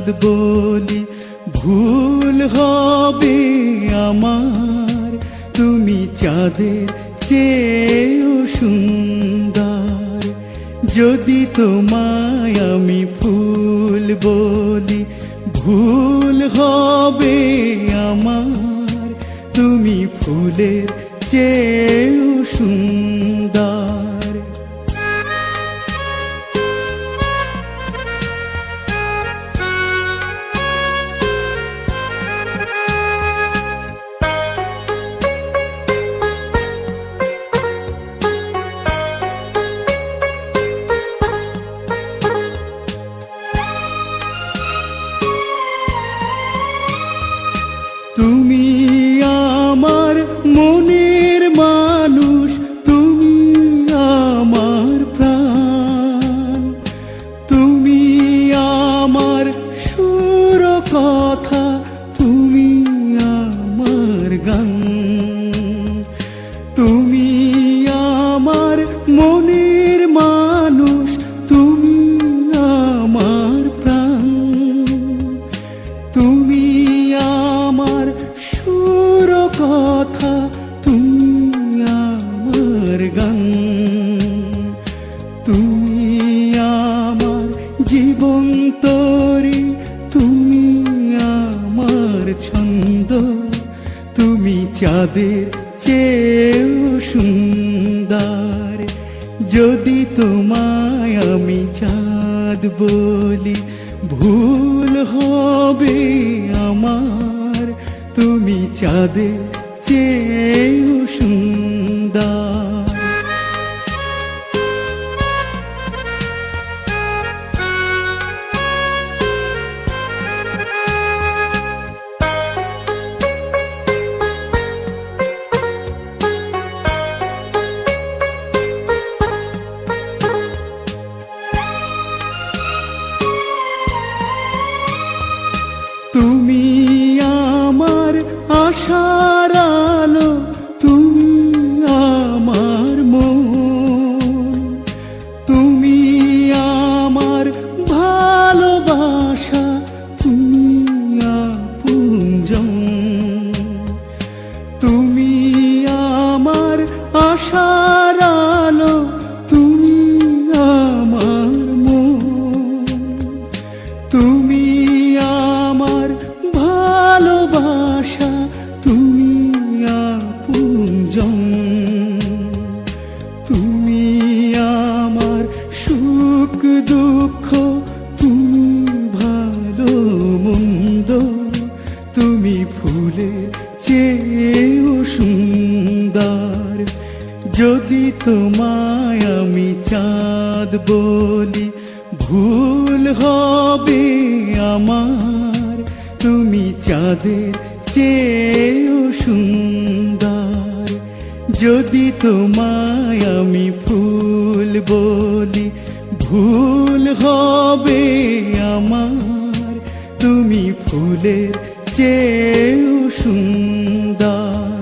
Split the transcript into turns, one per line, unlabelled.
চাঁদ বলি ভুল হবে আমার, তুমি চাঁদের চেয়েও সুন্দর। যদি তোমায় আমি ফুল বলি ভুল হবে আমার, তুমি ফুলের চেয়েও সুন্দর। তুমি আমার মনের মানুষ, তুমি আমার প্রাণ, তুমি আমার সুর কথা, তুমি আমার গান। তুমি আমার মনের মানুষ, তুমি আমার প্রাণ, তুমি আমার সুর কথা, তুমি আমার গান। তুমি আমার জীবন তরি, তুমি আমার ছন্দ, তুমি চাঁদের চেয়েও সুন্দর। যদি তোমায় আমি চাঁদ বলি ভুল হবে আমার, তুমি চাঁদের চেয়েও সুন্দর। তুমি আমার আশার আলো, তুমি আমার মন, তুমি আমার ভালোবাসা, তুমি আপনজন। তুমি আমার আশার আলো, তুমি আমার মন, তুমি আমার ভালোবাসা, তুমি আপনজন। তুমি আমার সুখ দুঃখ, তুমি ভালো মন্দ, তুমি ফুলের চেয়েও সুন্দর। যদি তোমায় আমি চাঁদ বলি ভুল হবে আমার, তুমি চাঁদের চেয়েও সুন্দর। যদি তোমায় আমি ফুল বলি ভুল হবে আমার, তুমি ফুলের চেয়েও সুন্দর।